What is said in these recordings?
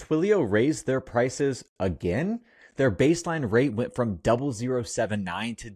Twilio raised their prices again. Their baseline rate went from 0079 to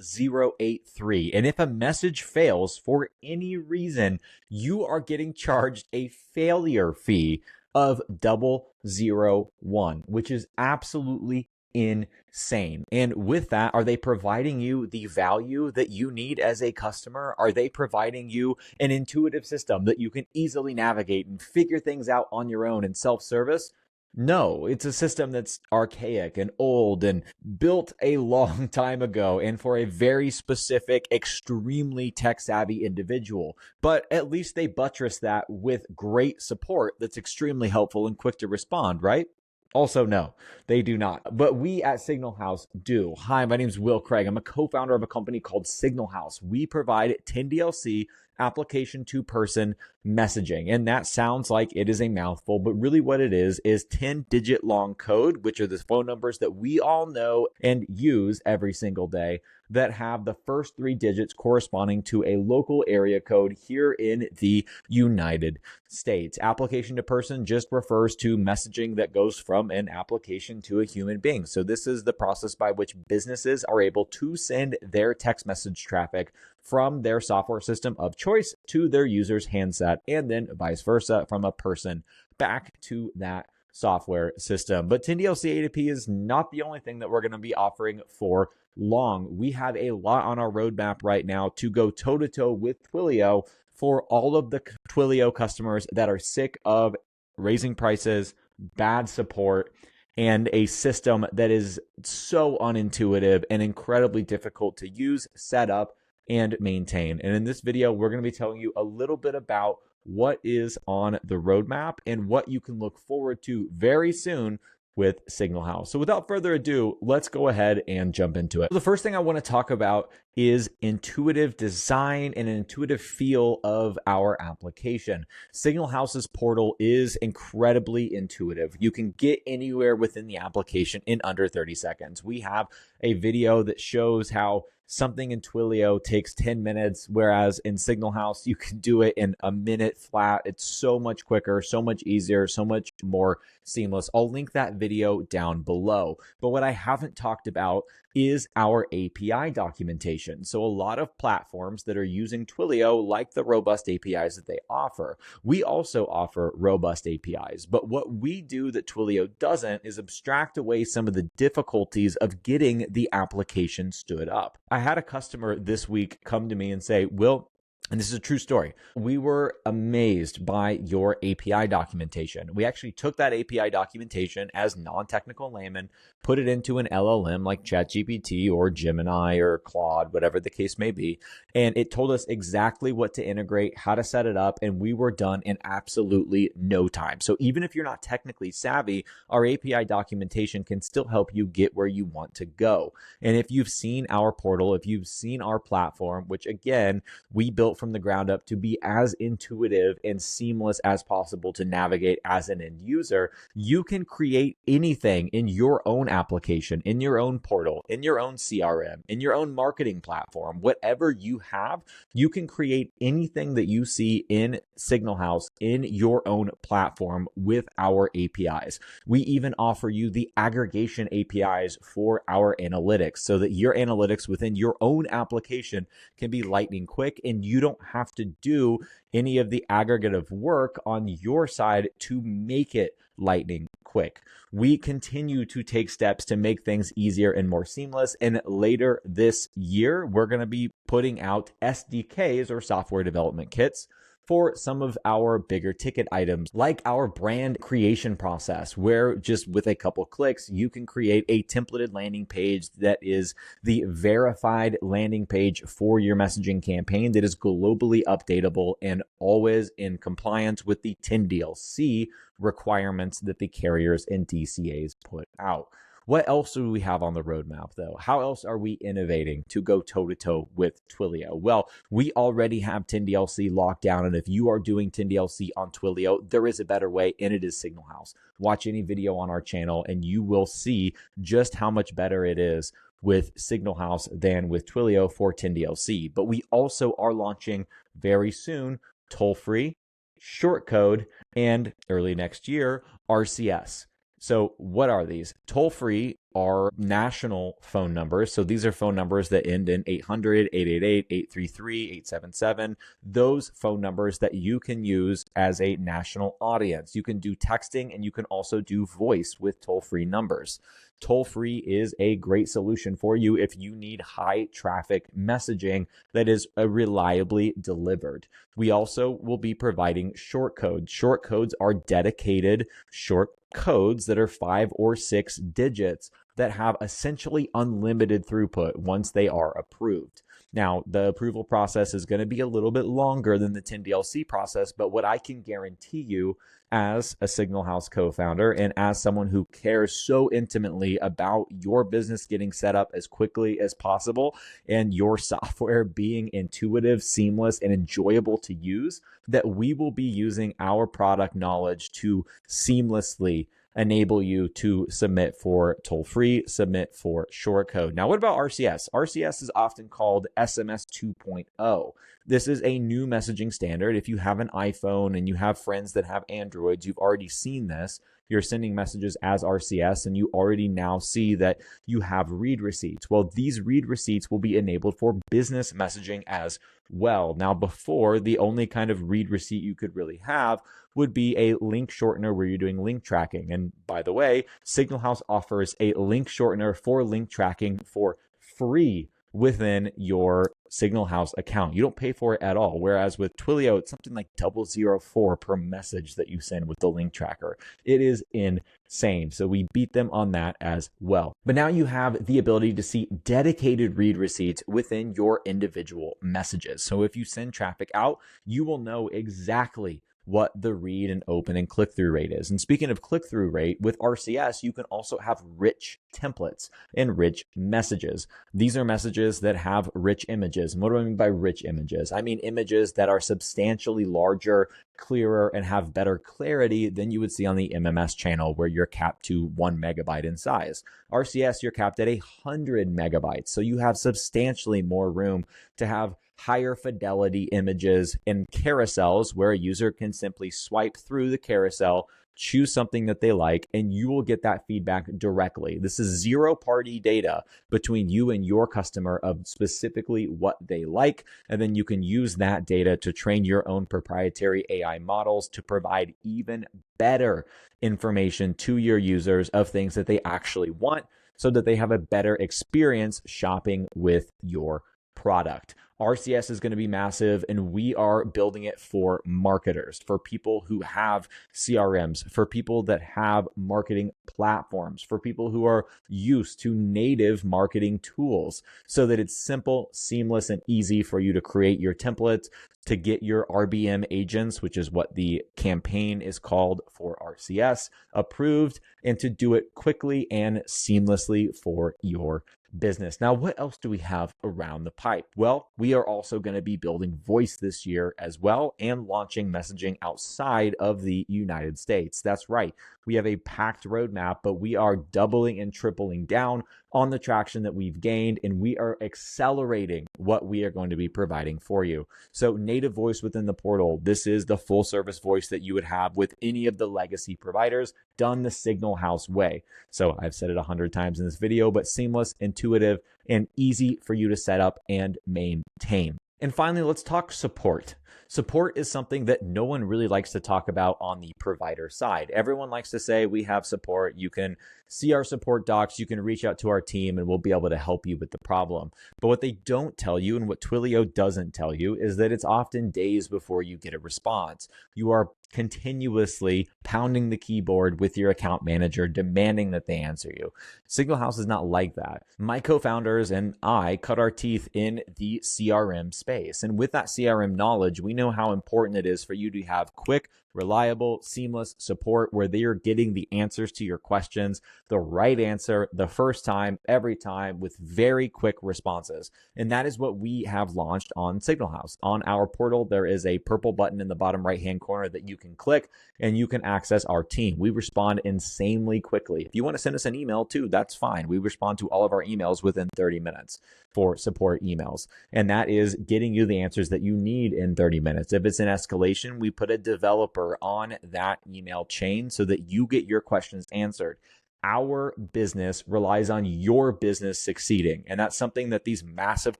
0083. And if a message fails for any reason, you are getting charged a failure fee of 001, which is absolutely insane. And with that, are they providing you the value that you need as a customer? Are they providing you an intuitive system that you can easily navigate and figure things out on your own in self-service? No, it's a system that's archaic and old and built a long time ago and for a very specific, extremely tech-savvy individual. But at least they buttress that with great support that's extremely helpful and quick to respond, right? Also, no, they do not. But we at Signal House do. Hi, my name is Will Craig. I'm a co-founder of a company called Signal House. We provide 10DLC application to person messaging. And that sounds like it is a mouthful, but really what it is 10-digit long code, which are the phone numbers that we all know and use every single day, that have the first 3 digits corresponding to a local area code here in the United States. Application to person just refers to messaging that goes from an application to a human being. So this is the process by which businesses are able to send their text message traffic from their software system of choice to their user's handset, and then vice versa from a person back to that software system. But 10DLC A2P is not the only thing that we're going to be offering for long. We have a lot on our roadmap right now to go toe-to-toe with Twilio for all of the Twilio customers that are sick of raising prices, bad support, and a system that is so unintuitive and incredibly difficult to use, set up, and maintain. And in this video, we're going to be telling you a little bit about what is on the roadmap and what you can look forward to very soon with Signal House. So without further ado, let's go ahead and jump into it. The first thing I want to talk about is intuitive design and an intuitive feel of our application. Signal House's portal is incredibly intuitive. You can get anywhere within the application in under 30 seconds. We have a video that shows how something in Twilio takes 10 minutes, whereas in Signal House, you can do it in a minute flat. It's so much quicker, so much easier, so much more seamless. I'll link that video down below. But what I haven't talked about is our API documentation. So a lot of platforms that are using Twilio like the robust APIs that they offer. We also offer robust APIs, but what we do that Twilio doesn't is abstract away some of the difficulties of getting the application stood up. I had a customer this week come to me and say, Will, and this is a true story, we were amazed by your API documentation. We actually took that API documentation as non-technical layman, put it into an LLM like ChatGPT or Gemini or Claude, whatever the case may be, and it told us exactly what to integrate, how to set it up, and we were done in absolutely no time. So even if you're not technically savvy, our API documentation can still help you get where you want to go. And if you've seen our portal, if you've seen our platform, which again, we built from the ground up to be as intuitive and seamless as possible to navigate as an end user, you can create anything in your own application, in your own portal, in your own CRM, in your own marketing platform, whatever you have, you can create anything that you see in Signal House in your own platform with our APIs. We even offer you the aggregation APIs for our analytics so that your analytics within your own application can be lightning quick and you don't have to do any of the aggregative work on your side to make it lightning quick. We continue to take steps to make things easier and more seamless. And later this year, we're going to be putting out SDKs or software development kits for some of our bigger ticket items, like our brand creation process, where just with a couple clicks, you can create a templated landing page that is the verified landing page for your messaging campaign that is globally updatable and always in compliance with the 10DLC requirements that the carriers and DCAs put out. What else do we have on the roadmap, though? How else are we innovating to go toe-to-toe with Twilio? Well, we already have 10DLC locked down, and if you are doing 10DLC on Twilio, there is a better way, and it is Signal House. Watch any video on our channel, and you will see just how much better it is with Signal House than with Twilio for 10DLC. But we also are launching very soon toll-free, short code, and early next year, RCS. So what are these? Toll-free are national phone numbers. So these are phone numbers that end in 800, 888, 833, 877. Those phone numbers that you can use as a national audience. You can do texting and you can also do voice with toll-free numbers. Toll-free is a great solution for you if you need high traffic messaging that is reliably delivered. We also will be providing short codes. Short codes are dedicated short codes that are 5 or 6 digits that have essentially unlimited throughput once they are approved. Now, the approval process is going to be a little bit longer than the 10DLC process, but what I can guarantee you as a Signal House co-founder and as someone who cares so intimately about your business getting set up as quickly as possible and your software being intuitive, seamless, and enjoyable to use, that we will be using our product knowledge to seamlessly enable you to submit for toll-free, submit for short code. Now, what about RCS? RCS is often called SMS 2.0. This is a new messaging standard. If you have an iPhone and you have friends that have Androids, you've already seen this. You're sending messages as RCS and you already now see that you have read receipts. Well, these read receipts will be enabled for business messaging as well. Now, before, the only kind of read receipt you could really have would be a link shortener where you're doing link tracking. And by the way, Signal House offers a link shortener for link tracking for free within your Signal House account. You don't pay for it at all. Whereas with Twilio, it's something like 0.004 per message that you send with the link tracker. It is insane. So we beat them on that as well. But now you have the ability to see dedicated read receipts within your individual messages. So if you send traffic out, you will know exactly what the read and open and click-through rate is. And speaking of click-through rate, with RCS, you can also have rich templates and rich messages. These are messages that have rich images. And what do I mean by rich images? I mean images that are substantially larger, clearer, and have better clarity than you would see on the MMS channel where you're capped to 1 megabyte in size. RCS, you're capped at 100 megabytes. So you have substantially more room to have higher fidelity images and carousels where a user can simply swipe through the carousel, choose something that they like, and you will get that feedback directly. This is zero-party data between you and your customer of specifically what they like, and then you can use that data to train your own proprietary AI models to provide even better information to your users of things that they actually want so that they have a better experience shopping with your product. RCS is going to be massive, and we are building it for marketers, for people who have CRMs, for people that have marketing platforms, for people who are used to native marketing tools, so that it's simple, seamless, and easy for you to create your templates, to get your RBM agents, which is what the campaign is called for RCS, approved, and to do it quickly and seamlessly for your business. Now, what else do we have around the pipe? Well, we are also going to be building voice this year as well and launching messaging outside of the United States. That's right. We have a packed roadmap, but we are doubling and tripling down on the traction that we've gained, and we are accelerating what we are going to be providing for you. So native voice within the portal, this is the full service voice that you would have with any of the legacy providers done the Signal House way. So I've said it 100 times in this video, but seamless, intuitive, and easy for you to set up and maintain. And finally, let's talk support. Support is something that no one really likes to talk about on the provider side. Everyone likes to say we have support. You can see our support docs. You can reach out to our team and we'll be able to help you with the problem. But what they don't tell you and what Twilio doesn't tell you is that it's often days before you get a response. You are continuously pounding the keyboard with your account manager, demanding that they answer you. Signal House is not like that. My co-founders and I cut our teeth in the CRM space. And with that CRM knowledge, we know how important it is for you to have quick, reliable, seamless support where they are getting the answers to your questions, the right answer, the first time, every time, with very quick responses. And that is what we have launched on Signal House. On our portal, there is a purple button in the bottom right-hand corner that you can click and you can access our team. We respond insanely quickly. If you want to send us an email too, that's fine. We respond to all of our emails within 30 minutes for support emails. And that is getting you the answers that you need in 30 minutes. If it's an escalation, we put a developer over on that email chain so that you get your questions answered. Our business relies on your business succeeding. And that's something that these massive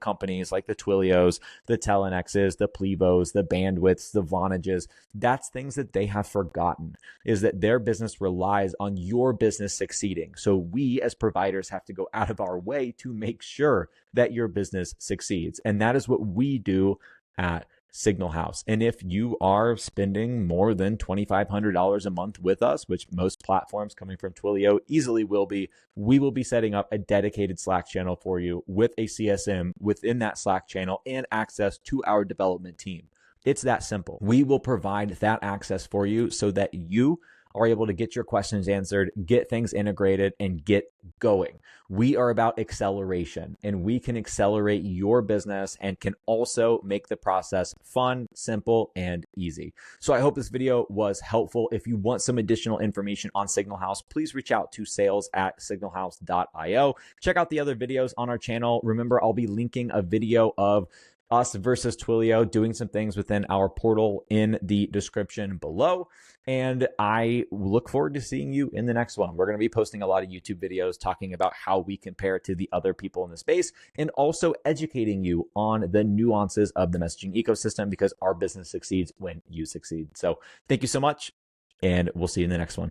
companies like the Twilios, the Telenexes, the Plevos, the Bandwidths, the Vonages, that's things that they have forgotten, is that their business relies on your business succeeding. So we as providers have to go out of our way to make sure that your business succeeds. And that is what we do at Signal House. And if you are spending more than $2,500 a month with us, which most platforms coming from Twilio easily will be, we will be setting up a dedicated Slack channel for you with a CSM within that Slack channel and access to our development team. It's that simple. We will provide that access for you so that you are able to get your questions answered, get things integrated, and get going. We are about acceleration, and we can accelerate your business and can also make the process fun, simple, and easy. So I hope this video was helpful. If you want some additional information on Signal House, please reach out to sales@signalhouse.io. Check out the other videos on our channel. Remember, I'll be linking a video of us versus Twilio doing some things within our portal in the description below. And I look forward to seeing you in the next one. We're going to be posting a lot of YouTube videos talking about how we compare to the other people in the space and also educating you on the nuances of the messaging ecosystem, because our business succeeds when you succeed. So thank you so much, and we'll see you in the next one.